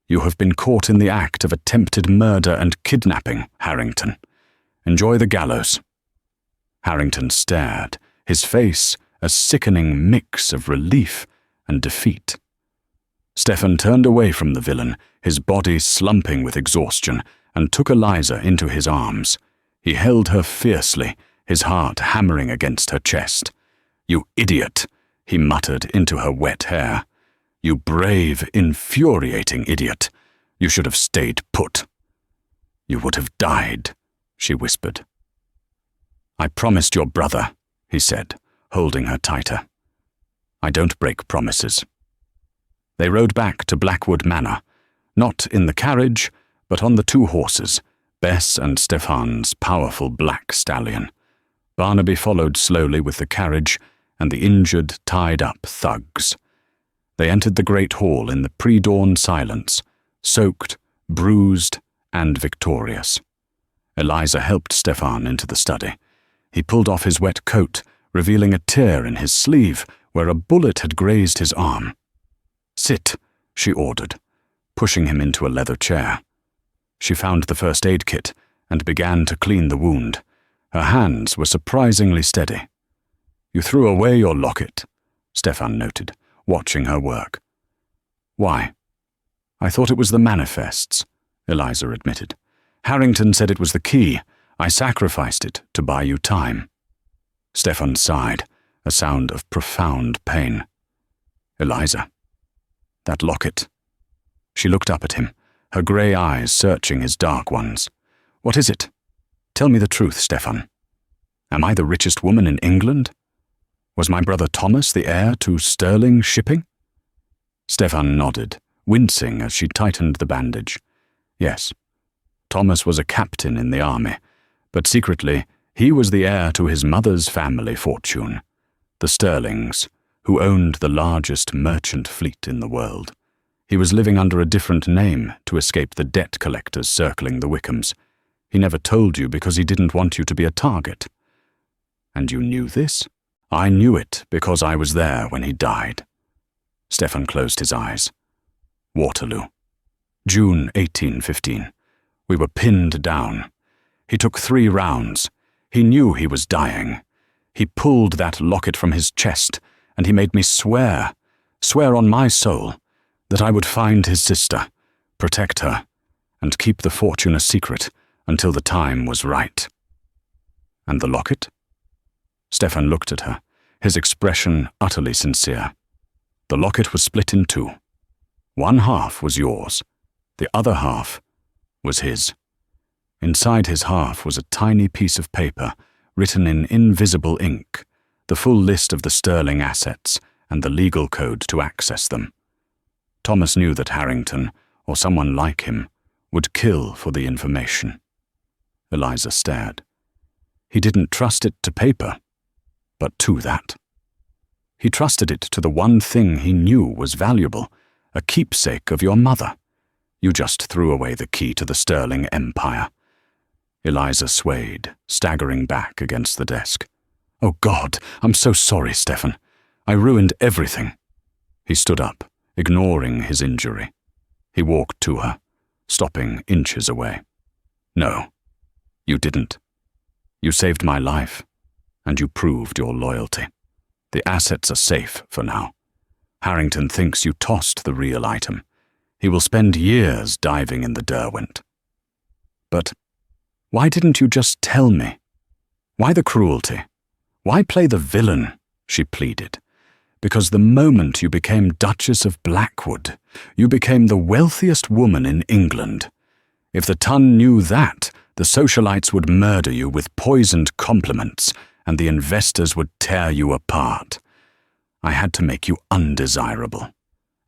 You have been caught in the act of attempted murder and kidnapping, Harrington. Enjoy the gallows." Harrington stared, his face a sickening mix of relief and defeat. Stefan turned away from the villain, his body slumping with exhaustion, and took Eliza into his arms. He held her fiercely, his heart hammering against her chest. "You idiot," he muttered into her wet hair. "You brave, infuriating idiot. You should have stayed put." "You would have died," she whispered. "I promised your brother," he said, holding her tighter. "I don't break promises." They rode back to Blackwood Manor, not in the carriage, but on the 2 horses, Bess and Stefan's powerful black stallion. Barnaby followed slowly with the carriage and the injured, tied-up thugs. They entered the great hall in the pre-dawn silence, soaked, bruised, and victorious. Eliza helped Stefan into the study. He pulled off his wet coat, revealing a tear in his sleeve where a bullet had grazed his arm. "Sit," she ordered, pushing him into a leather chair. She found the first aid kit and began to clean the wound. Her hands were surprisingly steady. "You threw away your locket," Stefan noted, watching her work. "Why?" "I thought it was the manifests," Eliza admitted. "Harrington said it was the key. I sacrificed it to buy you time." Stefan sighed, a sound of profound pain. "Eliza, that locket." She looked up at him, her grey eyes searching his dark ones. "What is it? Tell me the truth, Stefan. Am I the richest woman in England? Was my brother Thomas the heir to sterling shipping?" Stefan nodded, wincing as she tightened the bandage. "Yes, Thomas was a captain in the army, but secretly he was the heir to his mother's family fortune, the Sterlings, who owned the largest merchant fleet in the world. He was living under a different name to escape the debt collectors circling the Wickhams. He never told you because he didn't want you to be a target." "And you knew this?" "I knew it because I was there when he died." Stefan closed his eyes. Waterloo. June 1815. We were pinned down. He took 3 rounds. He knew he was dying. He pulled that locket from his chest, and he made me swear on my soul, that I would find his sister, protect her, and keep the fortune a secret until the time was right. "And the locket?" Stefan looked at her, his expression utterly sincere. "The locket was split in 2. One half was yours. The other half was his." Inside his half was a tiny piece of paper, written in invisible ink, the full list of the sterling assets and the legal code to access them. Thomas knew that Harrington, or someone like him, would kill for the information. Eliza stared. He didn't trust it to paper, but to that. He trusted it to the one thing he knew was valuable, a keepsake of your mother. You just threw away the key to the Sterling Empire." Eliza swayed, staggering back against the desk. "Oh God, I'm so sorry, Stefan. I ruined everything." He stood up, ignoring his injury. He walked to her, stopping inches away. "No, you didn't. You saved my life, and you proved your loyalty. The assets are safe for now. Harrington thinks you tossed the real item. He will spend years diving in the Derwent. But why didn't you just tell me? Why the cruelty? Why play the villain?" she pleaded. "Because the moment you became Duchess of Blackwood, you became the wealthiest woman in England. If the Tun knew that, the socialites would murder you with poisoned compliments, and the investors would tear you apart. I had to make you undesirable.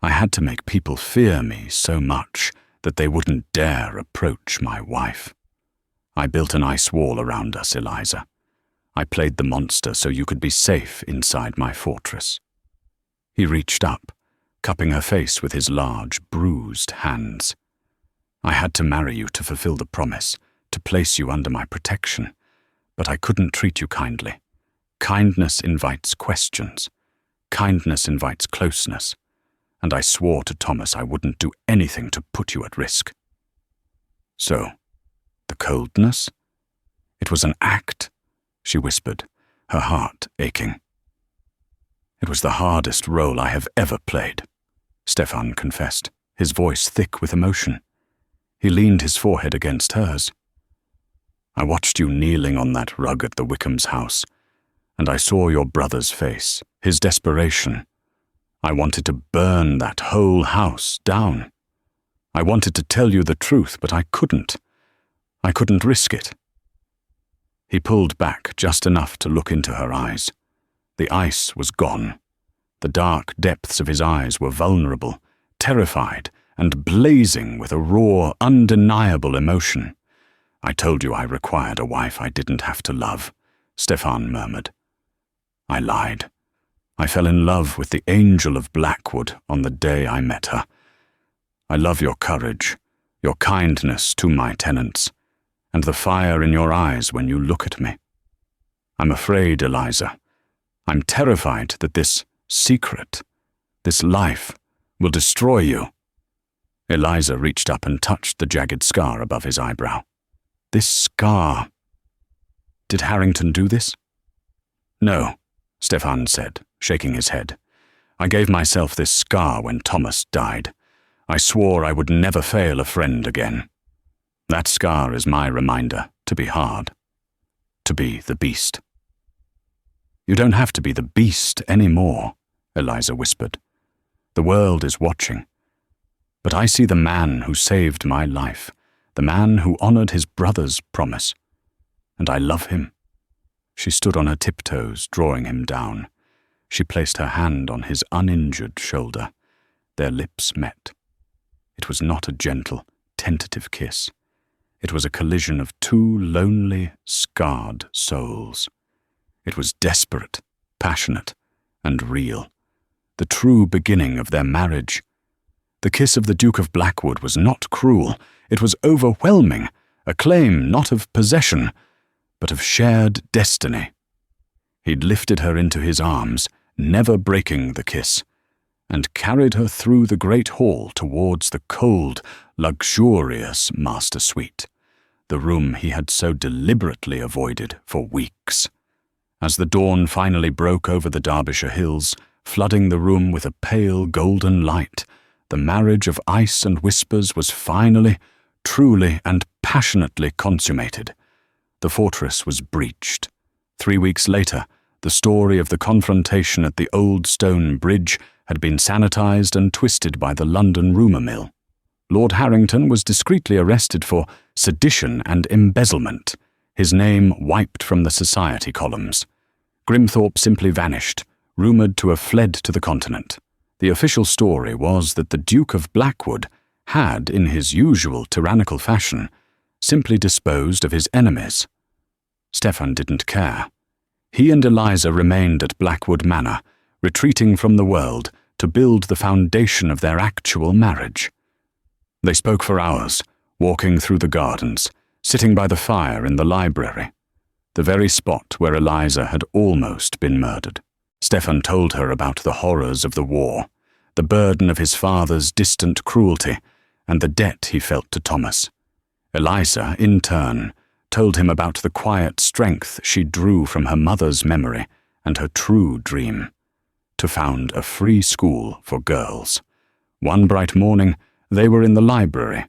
I had to make people fear me so much that they wouldn't dare approach my wife. I built an ice wall around us, Eliza. I played the monster so you could be safe inside my fortress." He reached up, cupping her face with his large, bruised hands. "I had to marry you to fulfill the promise, to place you under my protection, but I couldn't treat you kindly. Kindness invites questions. Kindness invites closeness, and I swore to Thomas I wouldn't do anything to put you at risk." "So, the coldness? It was an act," she whispered, her heart aching. "It was the hardest role I have ever played," Stefan confessed, his voice thick with emotion. He leaned his forehead against hers. "I watched you kneeling on that rug at the Wickhams' house, and I saw your brother's face, his desperation. I wanted to burn that whole house down. I wanted to tell you the truth, but I couldn't. I couldn't risk it." He pulled back just enough to look into her eyes. The ice was gone. The dark depths of his eyes were vulnerable, terrified, and blazing with a raw, undeniable emotion. "I told you I required a wife I didn't have to love," Stefan murmured. "I lied. I fell in love with the angel of Blackwood on the day I met her. I love your courage, your kindness to my tenants, and the fire in your eyes when you look at me. I'm afraid, Eliza. I'm terrified that this secret, this life, will destroy you." Eliza reached up and touched the jagged scar above his eyebrow. "This scar. Did Harrington do this?" "No," Stefan said, shaking his head. "I gave myself this scar when Thomas died. I swore I would never fail a friend again. That scar is my reminder to be hard, to be the beast." "You don't have to be the beast anymore," Eliza whispered. "The world is watching. But I see the man who saved my life, the man who honored his brother's promise. And I love him." She stood on her tiptoes, drawing him down. She placed her hand on his uninjured shoulder. Their lips met. It was not a gentle, tentative kiss. It was a collision of two lonely, scarred souls. It was desperate, passionate, and real. The true beginning of their marriage. The kiss of the Duke of Blackwood was not cruel. It was overwhelming, a claim not of possession, but of shared destiny. He'd lifted her into his arms, never breaking the kiss, and carried her through the great hall towards the cold, luxurious master suite, the room he had so deliberately avoided for weeks. As the dawn finally broke over the Derbyshire hills, flooding the room with a pale golden light, the marriage of ice and whispers was finally, truly and passionately consummated. The fortress was breached. 3 weeks later, the story of the confrontation at the Old Stone Bridge had been sanitized and twisted by the London rumour mill. Lord Harrington was discreetly arrested for sedition and embezzlement, his name wiped from the society columns. Grimthorpe simply vanished, rumoured to have fled to the continent. The official story was that the Duke of Blackwood had, in his usual tyrannical fashion, simply disposed of his enemies. Stefan didn't care. He and Eliza remained at Blackwood Manor, retreating from the world to build the foundation of their actual marriage. They spoke for hours, walking through the gardens, sitting by the fire in the library, the very spot where Eliza had almost been murdered. Stefan told her about the horrors of the war, the burden of his father's distant cruelty, and the debt he felt to Thomas. Eliza, in turn, told him about the quiet strength she drew from her mother's memory and her true dream, to found a free school for girls. One bright morning, they were in the library.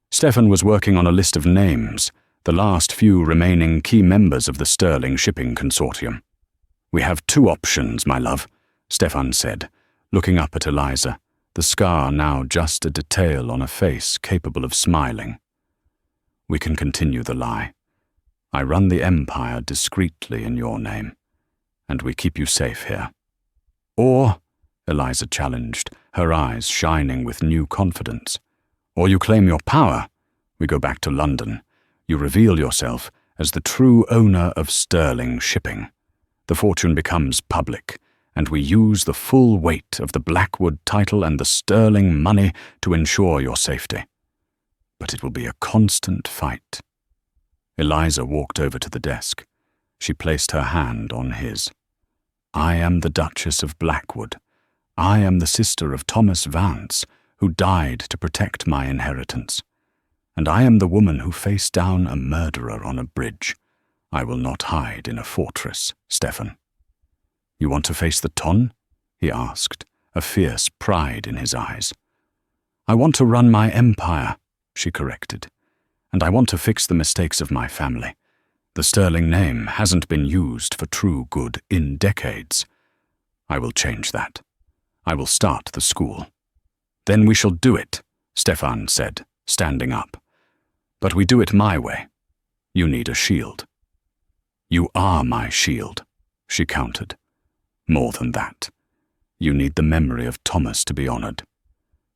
Stefan was working on a list of names, the last few remaining key members of the Sterling Shipping Consortium. "We have two options, my love," Stefan said, looking up at Eliza, the scar now just a detail on a face capable of smiling. "We can continue the lie. I run the empire discreetly in your name, and we keep you safe here. Or," Eliza challenged, her eyes shining with new confidence, "or you claim your power. We go back to London. You reveal yourself as the true owner of Sterling Shipping. The fortune becomes public, and we use the full weight of the Blackwood title and the Sterling money to ensure your safety. But it will be a constant fight." Eliza walked over to the desk. She placed her hand on his. "I am the Duchess of Blackwood. I am the sister of Thomas Vance, who died to protect my inheritance. And I am the woman who faced down a murderer on a bridge. I will not hide in a fortress, Stefan." "You want to face the Ton?" he asked, a fierce pride in his eyes. "I want to run my empire," she corrected. "And I want to fix the mistakes of my family. The Sterling name hasn't been used for true good in decades. I will change that. I will start the school." "Then we shall do it," Stefan said, standing up. "But we do it my way. You need a shield." "You are my shield," she countered. "More than that. You need the memory of Thomas to be honored.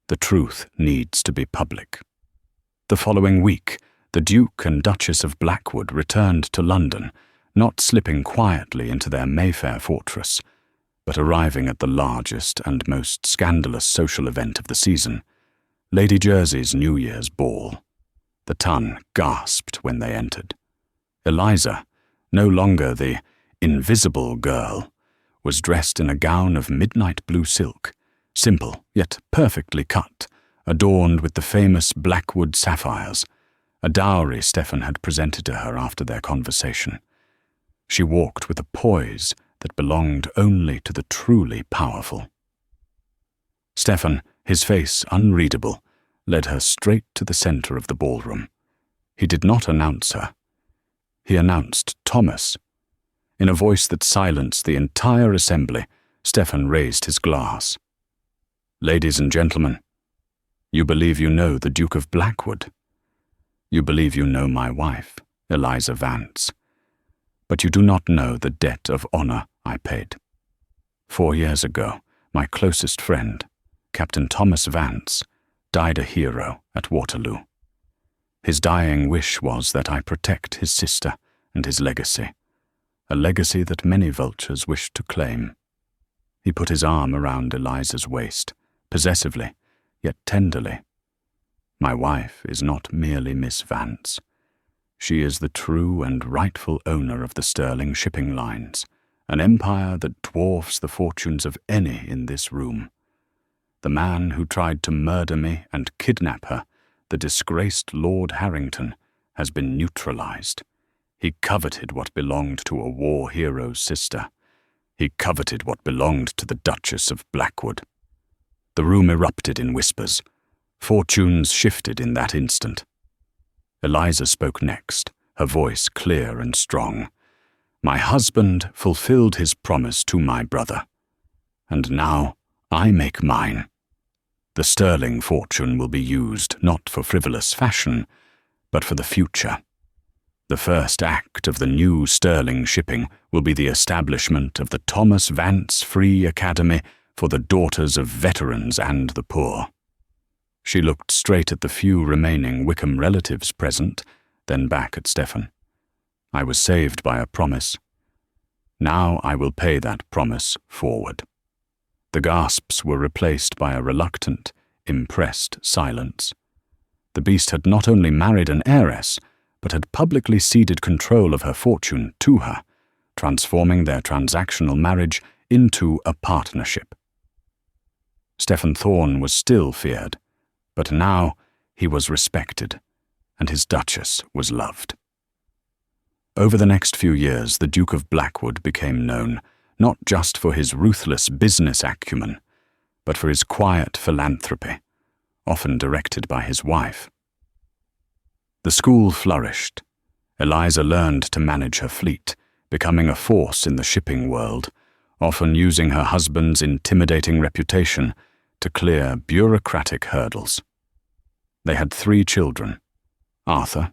The truth needs to be public." The following week, the Duke and Duchess of Blackwood returned to London, not slipping quietly into their Mayfair fortress, but arriving at the largest and most scandalous social event of the season, Lady Jersey's New Year's ball. The Ton gasped when they entered. Eliza, no longer the invisible girl, was dressed in a gown of midnight blue silk, simple yet perfectly cut, adorned with the famous Blackwood sapphires, a dowry Stefan had presented to her after their conversation. She walked with a poise that belonged only to the truly powerful. Stefan, his face unreadable, led her straight to the center of the ballroom. He did not announce her. He announced Thomas. In a voice that silenced the entire assembly, Stefan raised his glass. "Ladies and gentlemen, you believe you know the Duke of Blackwood. You believe you know my wife, Eliza Vance. But you do not know the debt of honor I paid. 4 years ago, my closest friend, Captain Thomas Vance, died a hero at Waterloo. His dying wish was that I protect his sister and his legacy, a legacy that many vultures wished to claim." He put his arm around Eliza's waist, possessively, yet tenderly. "My wife is not merely Miss Vance. She is the true and rightful owner of the Sterling shipping lines, an empire that dwarfs the fortunes of any in this room. The man who tried to murder me and kidnap her, the disgraced Lord Harrington, has been neutralized. He coveted what belonged to a war hero's sister. He coveted what belonged to the Duchess of Blackwood." The room erupted in whispers. Fortunes shifted in that instant. Eliza spoke next, her voice clear and strong. "My husband fulfilled his promise to my brother, and now I make mine. The Sterling fortune will be used not for frivolous fashion, but for the future. The first act of the new Sterling shipping will be the establishment of the Thomas Vance Free Academy for the daughters of veterans and the poor." She looked straight at the few remaining Wickham relatives present, then back at Stefan. "I was saved by a promise. Now I will pay that promise forward." The gasps were replaced by a reluctant, impressed silence. The beast had not only married an heiress, but had publicly ceded control of her fortune to her, transforming their transactional marriage into a partnership. Stephen Thorne was still feared, but now he was respected, and his Duchess was loved. Over the next few years, the Duke of Blackwood became known not just for his ruthless business acumen, but for his quiet philanthropy, often directed by his wife. The school flourished. Eliza learned to manage her fleet, becoming a force in the shipping world, often using her husband's intimidating reputation to clear bureaucratic hurdles. They had 3 children: Arthur,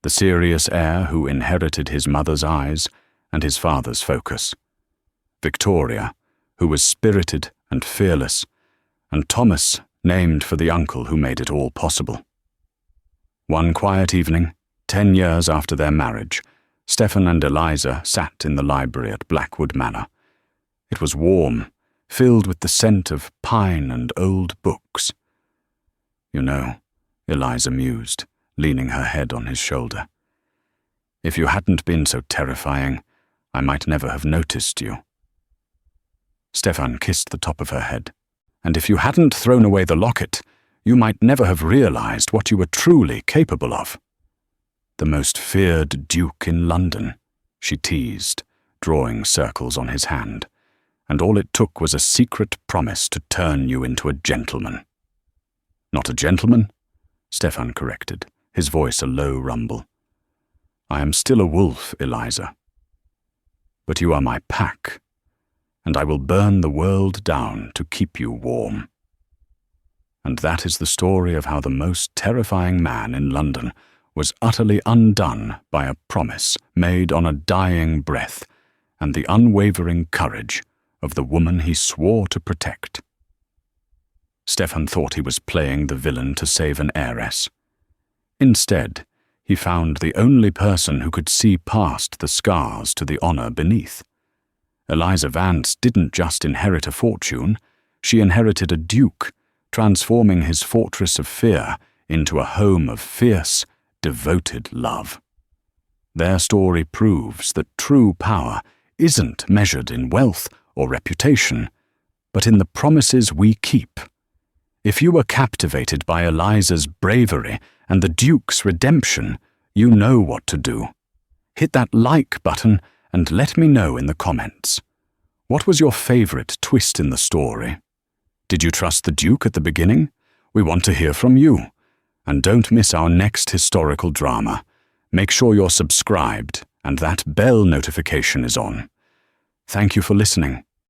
the serious heir who inherited his mother's eyes and his father's focus; Victoria, who was spirited and fearless; and Thomas, named for the uncle who made it all possible. One quiet evening, 10 years after their marriage, Stephen and Eliza sat in the library at Blackwood Manor. It was warm, filled with the scent of pine and old books. "You know," Eliza mused, leaning her head on his shoulder, "if you hadn't been so terrifying, I might never have noticed you." Stephen kissed the top of her head. "And if you hadn't thrown away the locket, you might never have realized what you were truly capable of." "The most feared duke in London," she teased, drawing circles on his hand. "And all it took was a secret promise to turn you into a gentleman." "Not a gentleman?" Stephen corrected, his voice a low rumble. "I am still a wolf, Eliza. But you are my pack, and I will burn the world down to keep you warm." And that is the story of how the most terrifying man in London was utterly undone by a promise made on a dying breath and the unwavering courage of the woman he swore to protect. Stephen thought he was playing the villain to save an heiress. Instead, he found the only person who could see past the scars to the honor beneath. Eliza Vance didn't just inherit a fortune, she inherited a duke, transforming his fortress of fear into a home of fierce, devoted love. Their story proves that true power isn't measured in wealth or reputation, but in the promises we keep. If you were captivated by Eliza's bravery and the Duke's redemption, you know what to do. Hit that like button and let me know in the comments. What was your favorite twist in the story? Did you trust the Duke at the beginning? We want to hear from you. And don't miss our next historical drama. Make sure you're subscribed and that bell notification is on. Thank you for listening.